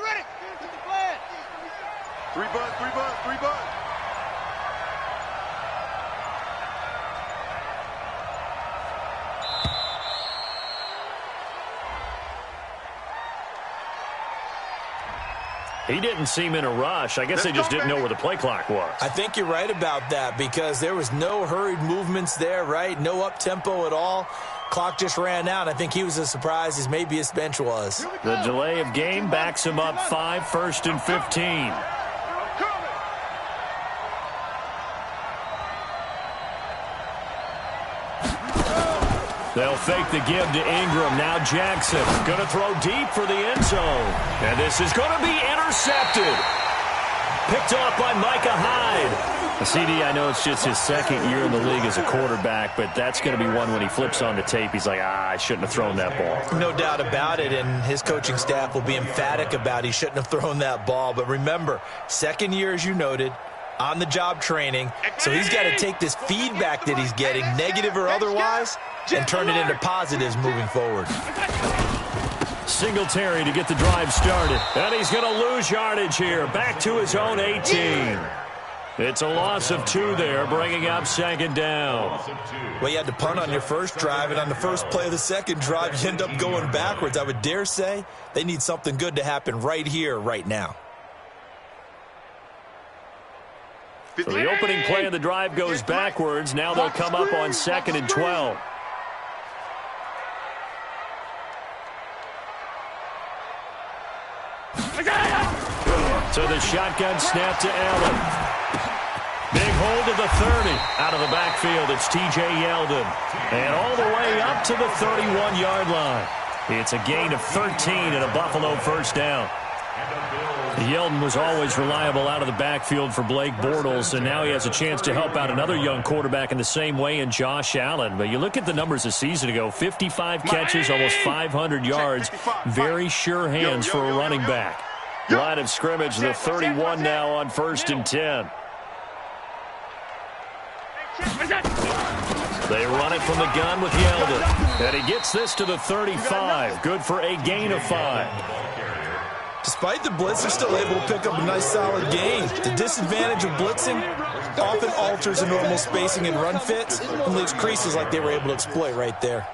ready. Three butt. He didn't seem in a rush. I guess they just didn't know where the play clock was. I think you're right about that because there was no hurried movements there, right? No up-tempo at all. Clock just ran out. I think he was as surprised as maybe his bench was. The delay of game backs him up 5, 1st and 15. They'll fake the give to Ingram. Now Jackson going to throw deep for the end zone. And this is going to be intercepted. Picked off by Micah Hyde. CD, I know it's just his second year in the league as a quarterback, but that's going to be one when he flips on the tape. He's like, I shouldn't have thrown that ball. No doubt about it, and his coaching staff will be emphatic about he shouldn't have thrown that ball. But remember, second year, as you noted, on-the-job training. So he's got to take this feedback that he's getting, negative or otherwise, and turn it into positives moving forward. Singletary to get the drive started. And he's going to lose yardage here. Back to his own 18. It's a loss of 2 there, bringing up second down. Well, you had to punt on your first drive, and on the first play of the second drive, you end up going backwards. I would dare say they need something good to happen right here, right now. So the opening play of the drive goes backwards. Now they'll come up on 2nd and 12. So the shotgun snap to Allen. Big hold to the 30. Out of the backfield, it's T.J. Yeldon. And all the way up to the 31-yard line. It's a gain of 13 and a Buffalo first down. Yeldon was always reliable out of the backfield for Blake Bortles, and now he has a chance to help out another young quarterback in the same way in Josh Allen. But you look at the numbers a season ago, 55 catches, almost 500 yards. Very sure hands for a running back. Line of scrimmage, the 31 now on 1st and 10. They run it from the gun with Yeldon. And he gets this to the 35. Good for a gain of 5. Despite the blitz, they're still able to pick up a nice solid gain. The disadvantage of blitzing often alters the normal spacing and run fits and leaves creases like they were able to exploit right there.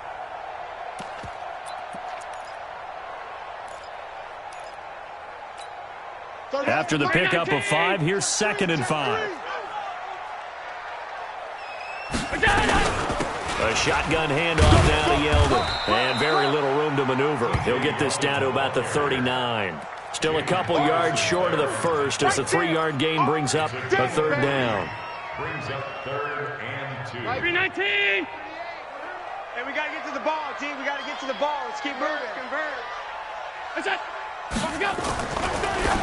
After the pickup of 5, here's 2nd and 5. A shotgun handoff now to Yeldon. And very little room to maneuver. He'll get this down to about the 39. Still a couple yards short of the first as the 3-yard gain brings up a 3rd down. Brings up 3rd and 2. 319. Hey, we got to get to the ball, team. We got to get to the ball. Let's keep moving. Convert. That's it. Let's go.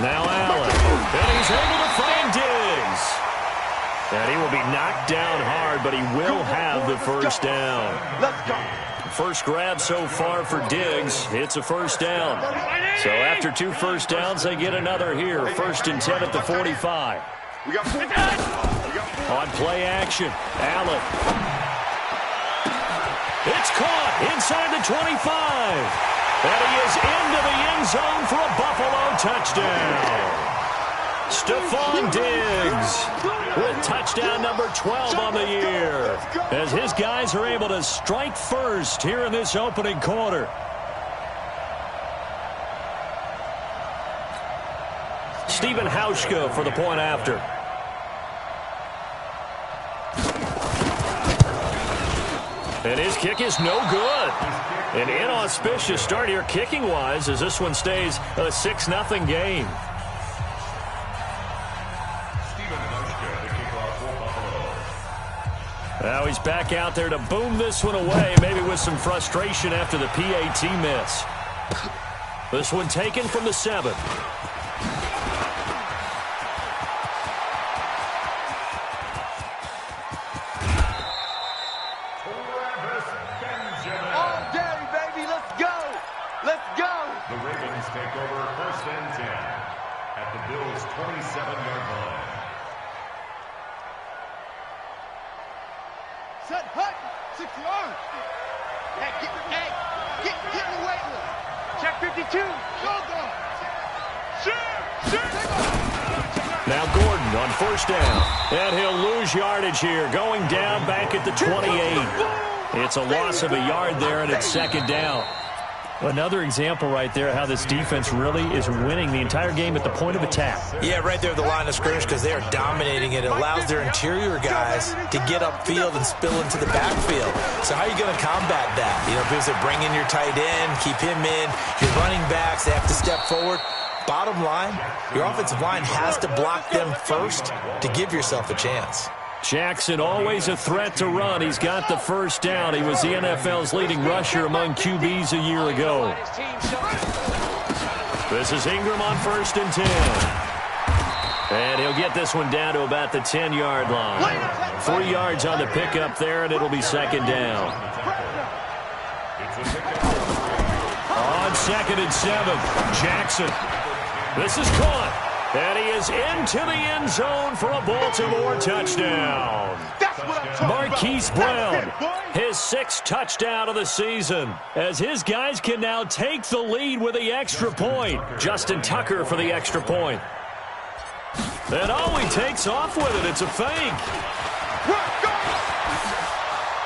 Now Allen. And he's able to find Diggs. And he will be knocked down hard, but he will have the first down. Let's go. First grab so far for Diggs. It's a first down. So after 2 first downs, they get another here. 1st and 10 at the 45. On play action, Allen. It's caught inside the 25. And he is into the end zone for a Buffalo touchdown. Stephon Diggs with touchdown number 12 on the year as his guys are able to strike first here in this opening quarter. Stephen Hauschka for the point after. And his kick is no good. An inauspicious start here kicking-wise as this one stays a 6-0 game. Now he's back out there to boom this one away, maybe with some frustration after the PAT miss. This one taken from the 7. All day, baby. Let's go. Let's go. The Ravens take over 1st and 10 at the Bills' 27-yard line. Set, hut, 6 yards. Hey, get in the weight room. Check 52. Go, go. Now Gordon on first down. And he'll lose yardage here, going down back at the 28. It's a loss of a yard there, and it's second down. Another example right there how this defense really is winning the entire game at the point of attack. Yeah, right there at the line of scrimmage because they are dominating it. It allows their interior guys to get upfield and spill into the backfield. So how are you going to combat that? You know, because they bring in your tight end, keep him in. Your running backs, they have to step forward. Bottom line, your offensive line has to block them first to give yourself a chance. Jackson always a threat to run. He's got the first down. He was the NFL's leading rusher among QBs a year ago. This is Ingram on first and 10. And he'll get this one down to about the 10-yard line. 3 yards on the pickup there, and it'll be second down. On second and 7, Jackson. This is caught. And he is into the end zone for a Baltimore touchdown. Marquise Brown, his 6th touchdown of the season, as his guys can now take the lead with the extra point. Justin Tucker for the extra point. And he takes off with it. It's a fake.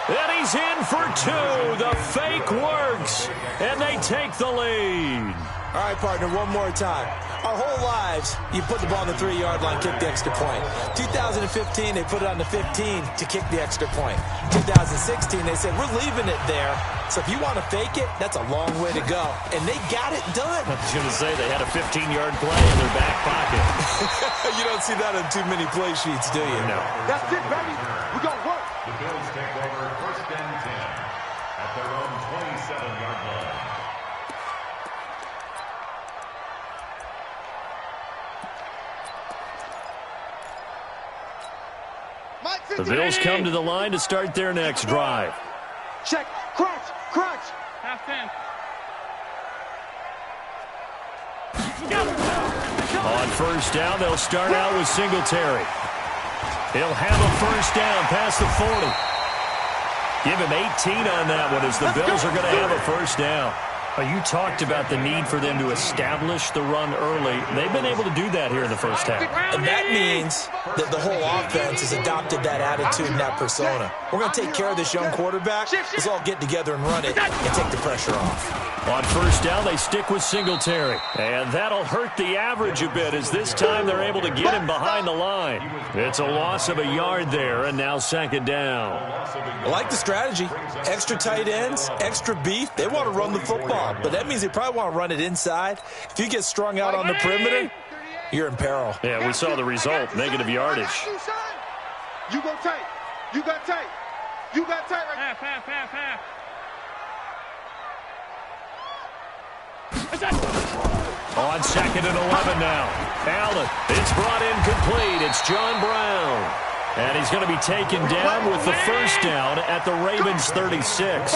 And he's in for 2. The fake works, and they take the lead. All right, partner, one more time. Our whole lives, you put the ball on the 3-yard line, kick the extra point. 2015, they put it on the 15 to kick the extra point. 2016, they said, we're leaving it there. So if you want to fake it, that's a long way to go. And they got it done. I was going to say they had a 15-yard play in their back pocket. You don't see that on too many play sheets, do you? No. That's it, baby. We're going to work. The Bills take over first and 10 at their own 27-yard line. The Bills come to the line to start their next drive. Check. Crunch. Crunch. Half 10. On first down, they'll start out with Singletary. He'll have a first down past the 40. Give him 18 on that one as the Bills are going to have a first down. You talked about the need for them to establish the run early. They've been able to do that here in the first half. And that means that the whole offense has adopted that attitude and that persona. We're going to take care of this young quarterback. Let's all get together and run it and take the pressure off. On first down, they stick with Singletary. And that'll hurt the average a bit as this time they're able to get him behind the line. It's a loss of a yard there, and now second down. I like the strategy. Extra tight ends, extra beef. They want to run the football, but that means they probably want to run it inside. If you get strung out on the perimeter, you're in peril. Yeah, we saw the result, negative yardage. You go tight. You got tight. You got tight right now. Half. On second and 11 now. Allen, it's brought in complete. It's John Brown. And he's going to be taken down with the first down at the Ravens' 36.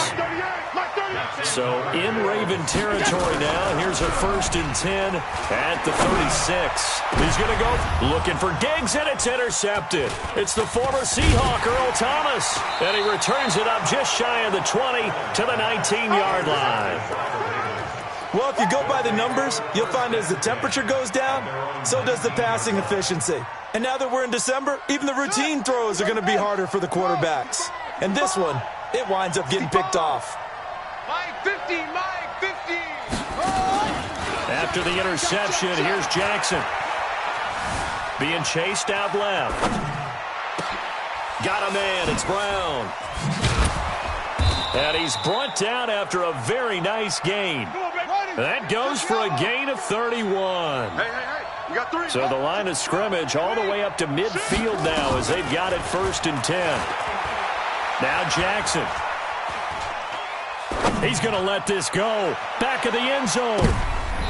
So in Raven territory now. Here's a first and 10 at the 36. He's going to go looking for Diggs, and it's intercepted. It's the former Seahawk, Earl Thomas. And he returns it up just shy of the 20 to the 19-yard line. Well, if you go by the numbers, you'll find as the temperature goes down, so does the passing efficiency. And now that we're in December, even the routine throws are going to be harder for the quarterbacks. And this one, it winds up getting picked off. Mike 50. After the interception, here's Jackson. Being chased out left. Got a man, it's Brown. And he's brought down after a very nice gain. That goes for a gain of 31. Hey. You got 3. So the line of scrimmage all the way up to midfield now as they've got it first and 10. Now Jackson. He's going to let this go. Back of the end zone.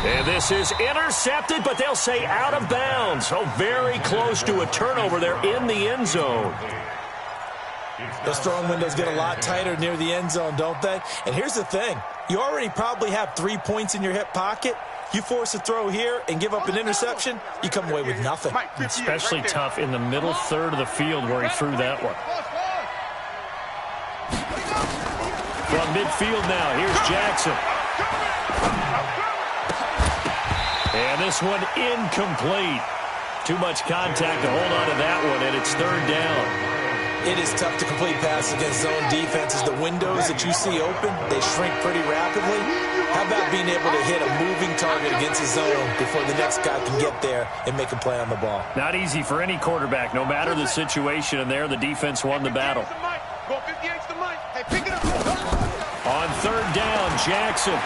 And this is intercepted, but they'll say out of bounds. So very close to a turnover there in the end zone. Those throwing windows get a lot tighter near the end zone, don't they? And here's the thing. You already probably have 3 points in your hip pocket. You force a throw here and give up an interception, you come away with nothing. Especially tough in the middle third of the field where he threw that one. From midfield now, here's Jackson. And this one incomplete. Too much contact to hold on to that one, and it's third down. It is tough to complete passes against zone defenses. The windows that you see open, they shrink pretty rapidly. How about being able to hit a moving target against a zone before the next guy can get there and make a play on the ball? Not easy for any quarterback, no matter the situation, and there the defense won the battle. On third down, Jackson.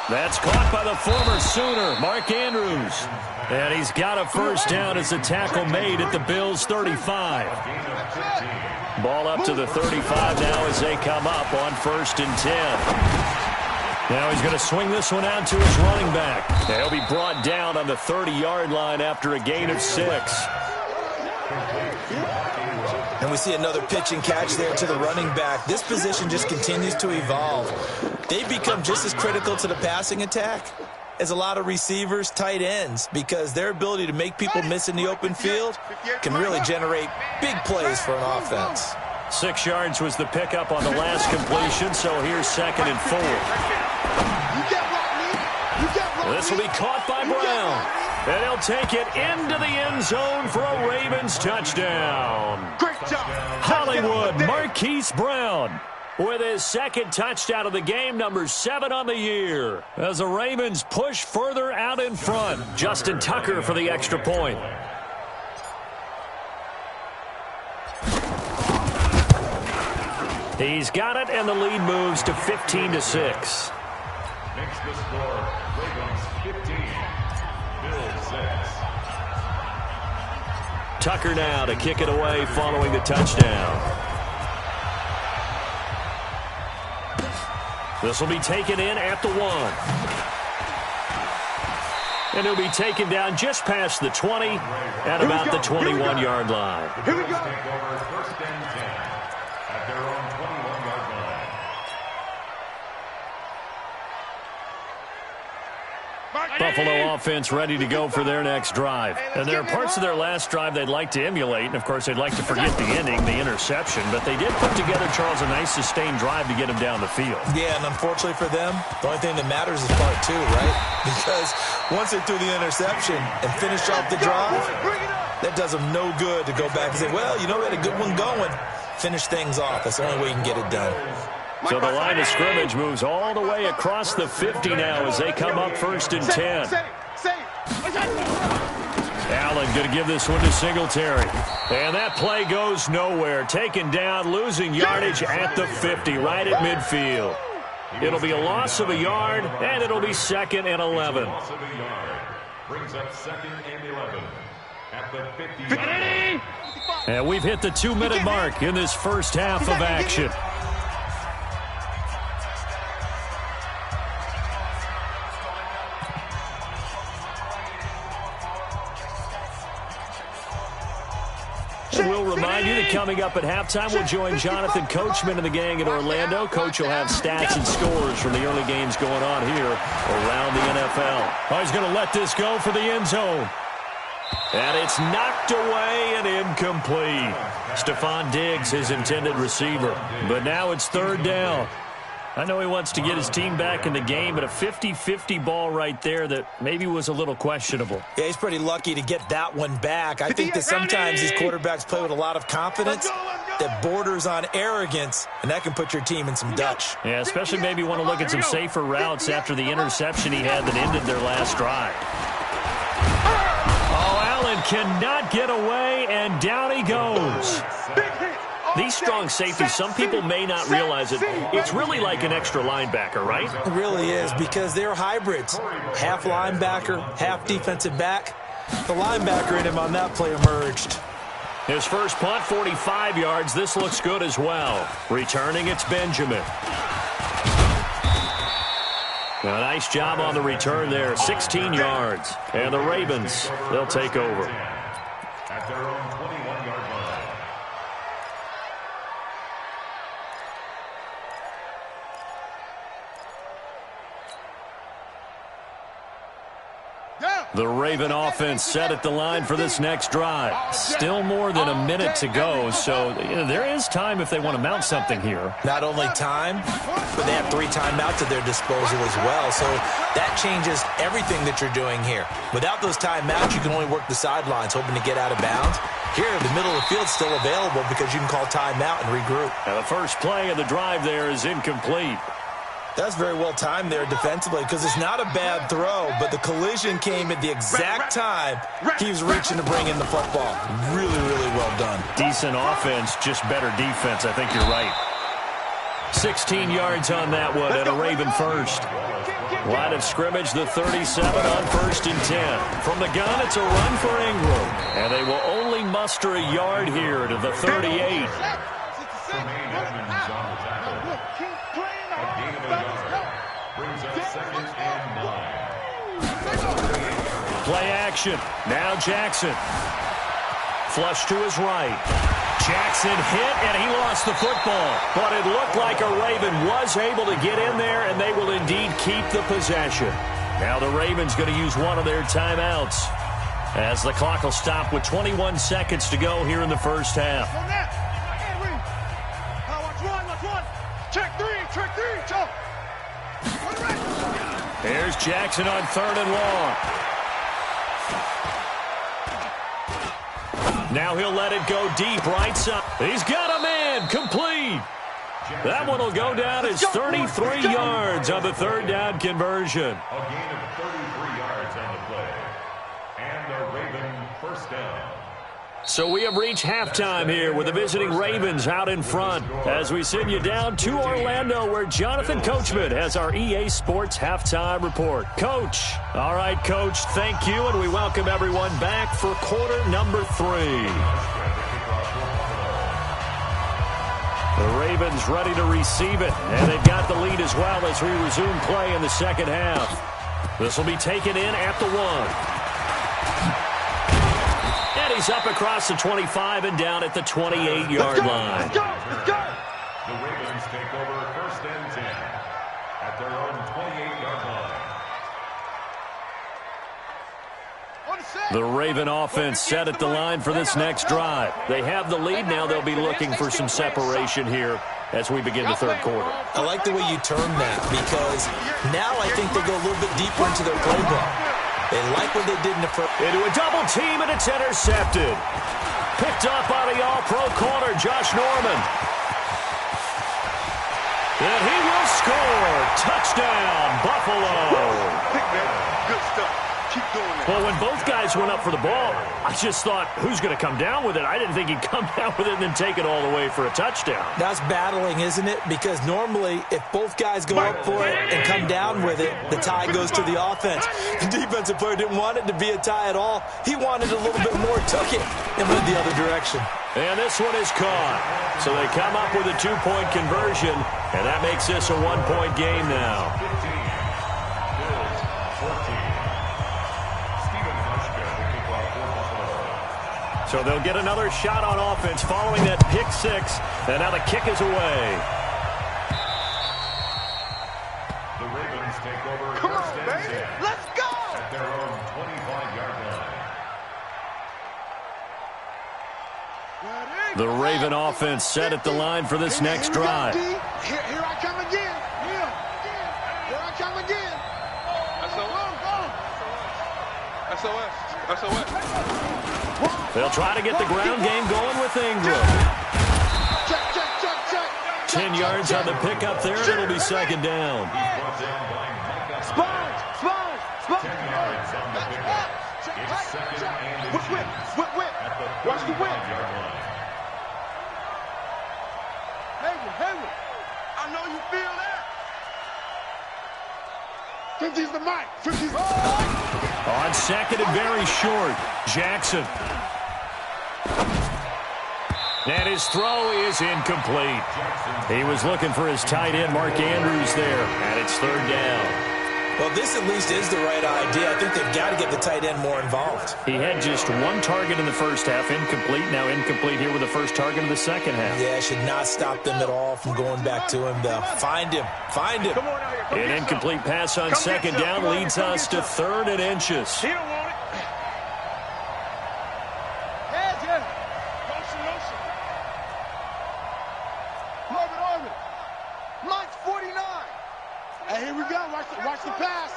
That's caught by the former Sooner, Mark Andrews. And he's got a first down as a tackle made at the Bills' 35. Ball up to the 35 now as they come up on 1st and 10. Now he's going to swing this one out to his running back. And he'll be brought down on the 30-yard line after a gain of 6. And we see another pitch and catch there to the running back. This position just continues to evolve. They've become just as critical to the passing attack as a lot of receivers, tight ends, because their ability to make people miss in the open field can really generate big plays for an offense. 6 yards was the pickup on the last completion, so here's 2nd and 4. This will be caught by Brown. And he'll take it into the end zone for a Ravens touchdown. Great job. Hollywood Marquise Brown with his 2nd touchdown of the game, number 7 on the year. As the Ravens push further out in front. Justin Tucker for the extra point. He's got it, and the lead moves to 15-6. Makes the score Ravens 15, Bills 6. Tucker now to kick it away following the touchdown. This will be taken in at the 1. And he'll be taken down just past the 20 at about the 21-yard line. Here we go. Take over 1st and 10 at their own 21-yard line. Buffalo offense ready to go for their next drive. And there are parts of their last drive they'd like to emulate. And, of course, they'd like to forget the ending, the interception. But they did put together, Charles, a nice sustained drive to get him down the field. Yeah, and unfortunately for them, the only thing that matters is part 2, right? Because once they threw the interception and finished off the drive, that does them no good to go back and say, well, you know, we had a good one going. Finish things off. That's the only way you can get it done. So the line of scrimmage moves all the way across the 50 now as they come up 1st and 10. Allen going to give this one to Singletary. And that play goes nowhere. Taken down, losing yardage at the 50, right at midfield. It'll be a loss of a yard, and it'll be 2nd and 11. Loss of a yard brings up 2nd and 11 at the 50-yard line. And we've hit the 2-minute mark in this first half of action. And we'll remind you that coming up at halftime, we'll join Jonathan Coachman and the gang in Orlando. Coach will have stats and scores from the early games going on here around the NFL. Oh, he's going to let this go for the end zone. And it's knocked away and incomplete. Stephon Diggs, his intended receiver. But now it's 3rd down. I know he wants to get his team back in the game, but a 50-50 ball right there that maybe was a little questionable. Yeah, he's pretty lucky to get that one back. I think that sometimes these quarterbacks play with a lot of confidence that borders on arrogance, and that can put your team in some Dutch. Yeah, especially maybe want to look at some safer routes after the interception he had that ended their last drive. Oh, Allen cannot get away, and down he goes. These strong safeties, some people may not realize it. It's really like an extra linebacker, right? It really is, because they're hybrids. Half linebacker, half defensive back. The linebacker in him on that play emerged. His first punt, 45 yards. This looks good as well. Returning, it's Benjamin. A nice job on the return there, 16 yards. And the Ravens, they'll take over. At their own 21-yard line. Go! The Raven offense set at the line for this next drive. Still more than a minute to go, so there is time if they want to mount something here. Not only time, but they have 3 timeouts at their disposal as well, so that changes everything that you're doing here. Without those timeouts, you can only work the sidelines, hoping to get out of bounds. Here, the middle of the field's still available because you can call timeout and regroup. Now the first play of the drive there is incomplete. That's very well timed there defensively because it's not a bad throw, but the collision came at the exact time he was reaching to bring in the football. Really, really well done. Decent offense, just better defense. I think you're right. 16 yards on that one and a Raven first. Line of scrimmage, the 37 on 1st and 10. From the gun, it's a run for Ingram. And they will only muster a yard here to the 38. Play action. Now Jackson. Flush to his right. Jackson hit, and he lost the football. But it looked like a Raven was able to get in there, and they will indeed keep the possession. Now the Ravens going to use one of their timeouts as the clock will stop with 21 seconds to go here in the first half. Here's Jackson on 3rd and long. Now he'll let it go deep right side. He's got a man complete. That one will go down as 33 yards on the 3rd down conversion. A gain of 33 yards on the play. And a Raven first down. So we have reached halftime here with the visiting Ravens out in front as we send you down to Orlando where Jonathan Coachman has our EA Sports halftime report. Coach. All right, Coach, thank you, and we welcome everyone back for quarter number 3. The Ravens ready to receive it, and they've got the lead as well as we resume play in the second half. This will be taken in at the 1. He's up across the 25 and down at the 28-yard line. Let's go. The Ravens take over 1st and 10 at their own 28-yard line. The Raven offense set at the line for this next drive. They have the lead now. They'll be looking for some separation here as we begin the 3rd quarter. I like the way you term that because now I think they go a little bit deeper into their playbook. They like what they did in the first. Into a double team, and it's intercepted. Picked up by the all-pro corner, Josh Norman. And he will score. Touchdown, Buffalo. Good stuff. Keep doing that. Well, when both guys went up for the ball, I just thought, who's going to come down with it? I didn't think he'd come down with it and then take it all the way for a touchdown. That's battling, isn't it? Because normally, if both guys go up for it and come down with it, the tie goes to the offense. The defensive player didn't want it to be a tie at all. He wanted a little bit more, took it, and went the other direction. And this one is caught. So they come up with a 2-point conversion, and that makes this a 1-point game now. So they'll get another shot on offense following that pick 6, and now the kick is away. The Ravens take over. Come on, baby. Let's go. At their own 25-yard line. The Raven offense set at the line for this next drive. Here I come again. Here I come again. SOS. They'll try to get the ground game going with Ingram. 10 yards on the pickup there, and it'll be 2nd down. Spine. 10 yards on the pickup. It's 2nd and Whip. Watch the whip. Hayward. I know you feel that. 50's the mic. 50's the mic. On 2nd and very short, Jackson. And his throw is incomplete. He was looking for his tight end, Mark Andrews, there, and it's 3rd down. Well, this at least is the right idea. I think they've got to get the tight end more involved. He had just one target in the first half, incomplete. Now incomplete here with the first target in the second half. Yeah, should not stop them at all from going back to him, though. Find him. Find him. An incomplete pass on second down leads us to 3rd and inches. He don't want it. Heads in. Motion. Orbit. Mike's 49. Hey, here we go. Watch the pass.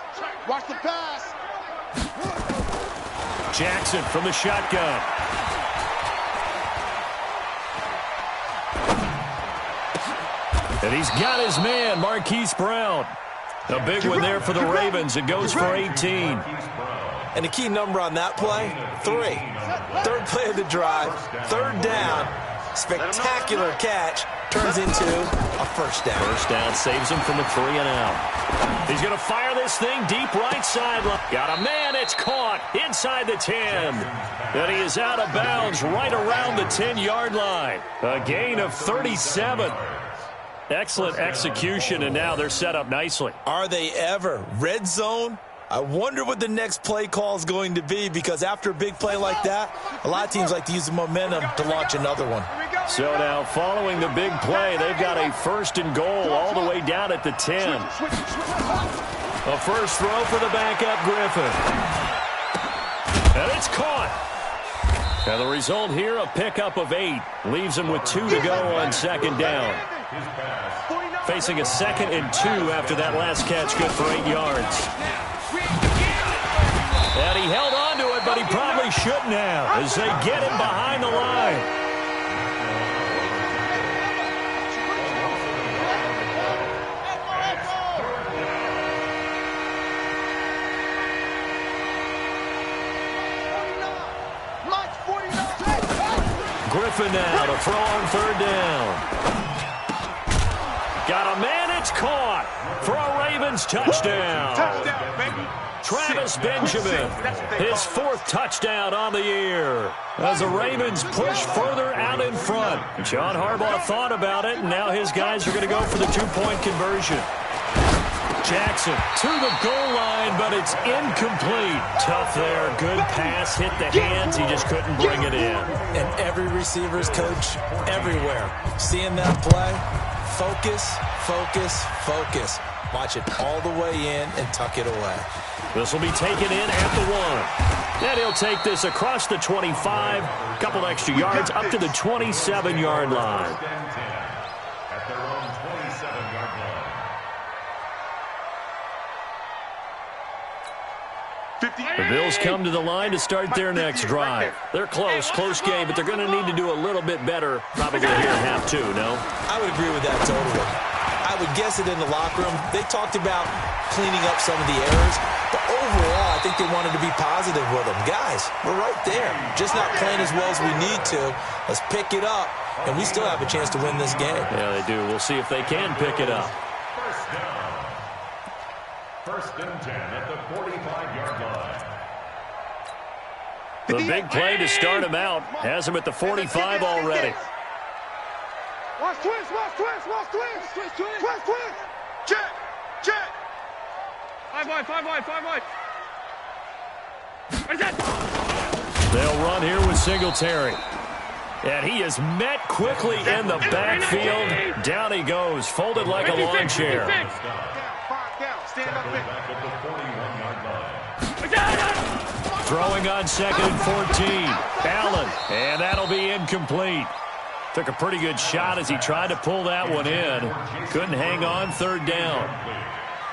Watch the pass. Jackson from the shotgun. And he's got his man, Marquise Brown. A big one there for the Ravens. It goes for 18. And the key number on that play, 3. Third play of the drive, 3rd down. Spectacular catch turns into a first down. First down saves him from a 3 and out. He's going to fire this thing deep right sideline. Got a man. It's caught inside the 10. And he is out of bounds right around the 10-yard line. A gain of 37. Excellent execution, and now they're set up nicely. Are they ever? Red zone? I wonder what the next play call is going to be, because after a big play like that, a lot of teams like to use the momentum to launch another one. So now following the big play, they've got a 1st and goal all the way down at the 10. A first throw for the backup Griffin. And it's caught. And the result here, a pickup of 8. Leaves him with 2 to go on second down. Facing a 2nd and 2 after that last catch, good for 8 yards. And he held on to it, but he probably shouldn't have, as they get him behind the line. Griffin now to throw on 3rd down. Got a man, it's caught for a Ravens touchdown. Touchdown, baby. Travis Benjamin, his 4th touchdown on the year. As the Ravens push further out in front. John Harbaugh thought about it, and now his guys are going to go for the 2-point conversion. Jackson to the goal line, but it's incomplete. Tough there. Good pass. Hit the hands. He just couldn't bring it in. And every receiver's coach everywhere. Seeing that play, focus. Watch it all the way in and tuck it away. This will be taken in at the 1. And he'll take this across the 25. Couple extra yards up to the 27-yard line. At their own 27-yard line. The Bills come to the line to start their next drive. They're close game, but they're going to need to do a little bit better probably here in half 2, no? I would agree with that totally. I would guess it in the locker room. They talked about cleaning up some of the errors, but overall, I think they wanted to be positive with them. Guys, we're right there. Just not playing as well as we need to. Let's pick it up, and we still have a chance to win this game. Yeah, they do. We'll see if they can pick it up. First down. 1st and 10 at the 45-yard line. The big play to start him out has him at the 45 already. Watch twist. Check. 5 wide. What is that? They'll run here with Singletary. And he is met quickly in the backfield. Down he goes, folded like a lawn chair. Down. Stand up. Throwing on 2nd and 14. Allen, and that'll be incomplete. Took a pretty good shot as he tried to pull that one in. Couldn't hang on 3rd down.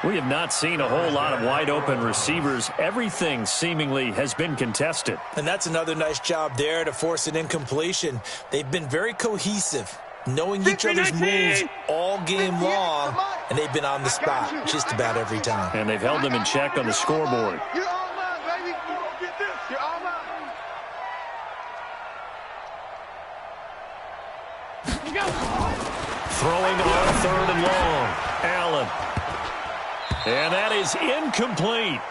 We have not seen a whole lot of wide-open receivers. Everything seemingly has been contested. And that's another nice job there to force an incompletion. They've been very cohesive, knowing each other's moves all game long, and they've been on the spot just about every time. And they've held them in check on the scoreboard. You're all mine, baby. Get this. You're all mine. Throwing on 3rd and long. Allen. And that is incomplete.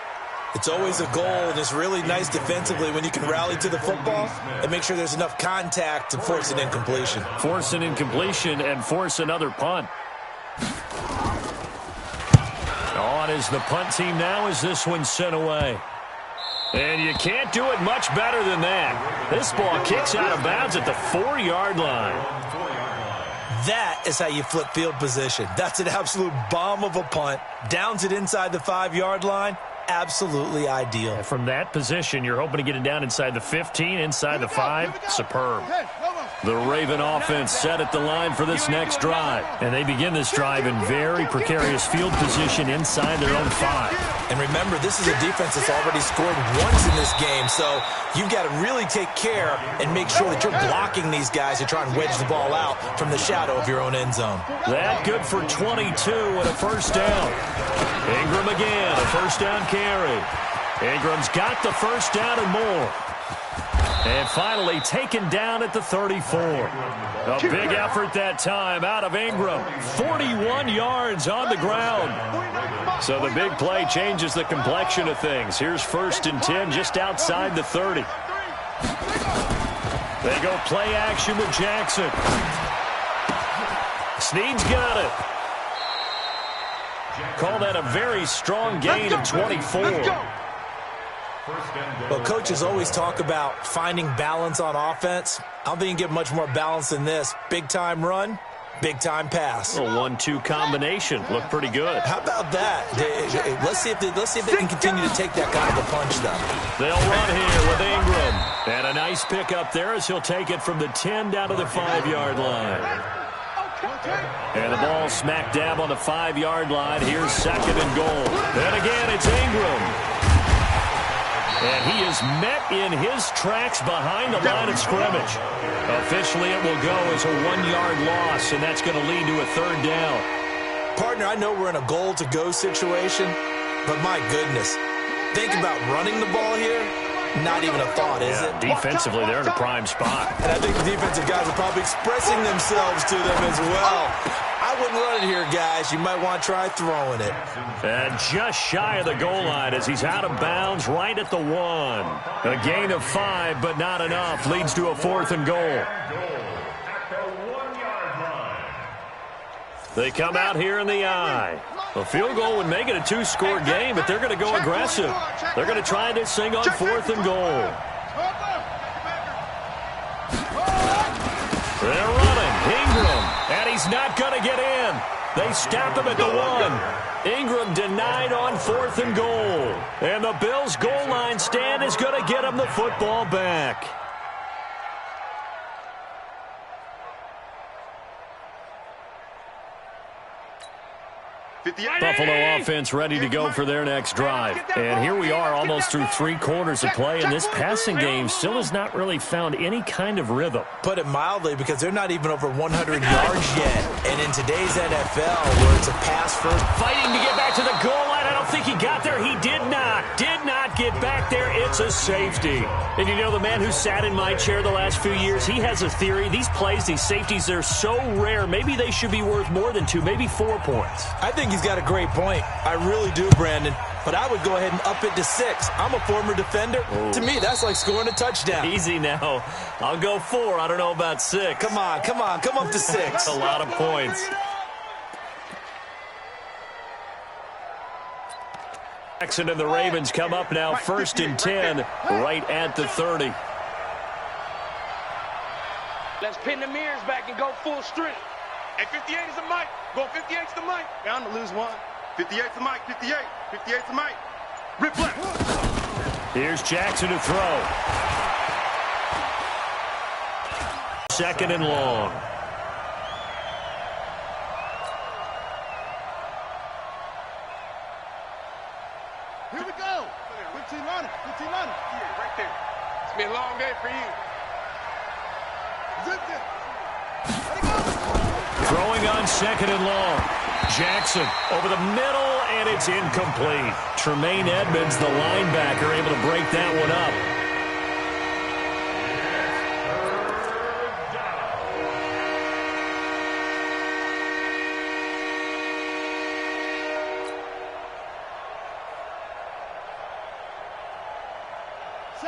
It's always a goal, and it's really nice defensively when you can rally to the football and make sure there's enough contact to force an incompletion. Force an incompletion and force another punt. On is the punt team now as this one's sent away. And you can't do it much better than that. This ball kicks out of bounds at the 4-yard line. That is how you flip field position. That's an absolute bomb of a punt. Downs it inside the 5-yard line. Absolutely ideal. And from that position, you're hoping to get it down inside the 15, inside the 5. Superb. The Raven offense set at the line for this next drive. And they begin this drive in very precarious field position inside their own 5. And remember, this is a defense that's already scored once in this game, so you've got to really take care and make sure that you're blocking these guys to try and wedge the ball out from the shadow of your own end zone. That good for 22 and a first down. Ingram again, a first down carry. Ingram's got the first down and more. And finally taken down at the 34. A big effort that time out of Ingram. 41 yards on the ground. So the big play changes the complexion of things. Here's 1st and 10 just outside the 30. They go play action with Jackson. Snead's got it. Call that a very strong gain of 24. Well, coaches always talk about finding balance on offense. I don't think you can get much more balance than this. Big-time run, big-time pass. A 1-2 combination. Looked pretty good. How about that? Let's see if they can continue to take that kind of a punch, though. They'll run here with Ingram. And a nice pick up there as he'll take it from the 10 down to the 5-yard line. And the ball smack dab on the 5-yard line. Here's 2nd and goal. And again, it's Ingram. And he is met in his tracks behind the line of scrimmage. Officially, it will go as a 1-yard loss, and that's going to lead to a 3rd down. Partner, I know we're in a goal-to-go situation, but my goodness, think about running the ball here. Not even a thought, is it? Defensively, they're in a prime spot. And I think the defensive guys are probably expressing themselves to them as well. I wouldn't run it here, guys. You might want to try throwing it. And just shy of the goal line as he's out of bounds right at the 1. A gain of 5, but not enough. Leads to a 4th and goal. They come out here in the eye. A field goal would make it a 2-score game, but they're going to go aggressive. They're going to try this thing on 4th and goal. They're running. Ingram. And he's not going to get in. They stop him at the 1. Ingram denied on 4th and goal. And the Bills' goal line stand is going to get him the football back. Buffalo offense ready to go for their next drive. And here we are almost through 3 quarters of play, and this passing game still has not really found any kind of rhythm. Put it mildly, because they're not even over 100 yards yet. And in today's NFL, where it's a pass first. Fighting to get back to the goal line. I don't think he got there. He did not get back there. It's a safety. And you know, the man who sat in my chair the last few years, he has a theory. These plays, these safeties, they're so rare. Maybe they should be worth more than 2, maybe 4 points. I think he's got a great point. I really do, Brandon. But I would go ahead and up it to 6. I'm a former defender. Ooh. To me, that's like scoring a touchdown. Easy now. I'll go 4. I don't know about 6. Come on. Come up to 6. That's a lot of points. Jackson and the Ravens come up now 1st and 10 right at the 30. Let's pin the mirrors back and go full strength. Hey, 58 is the mic. Go 58 to the mic. Down to lose 1. 58 to Mike. 58. 58 to Mike. Rip left. Here's Jackson to throw. 2nd and long. Here we go. 15 line. 15 line. Yeah, right there. It's been a long day for you. Zip it. Let it go. Throwing on 2nd and long. Jackson over the middle, and it's incomplete. Tremaine Edmonds, the linebacker, able to break that one up.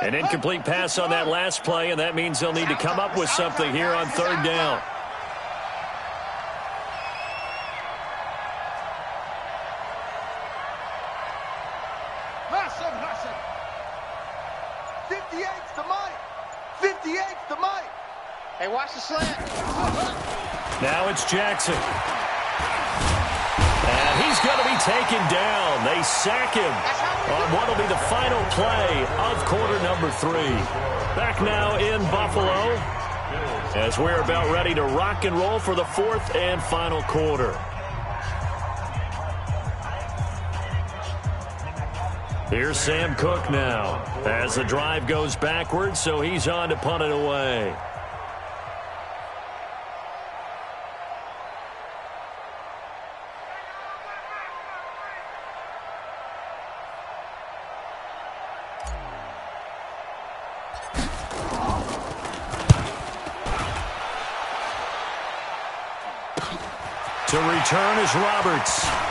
An incomplete pass on that last play, and that means they'll need to come up with something here on 3rd down. Listen. 58's the Mike. 58's the Mike. Hey, watch the slant. Now it's Jackson. And he's going to be taken down. They sack him on what will be the final play of quarter number 3. Back now in Buffalo as we're about ready to rock and roll for the 4th and final quarter. Here's Sam Cook now as the drive goes backwards, so he's on to punt it away. To return is Roberts.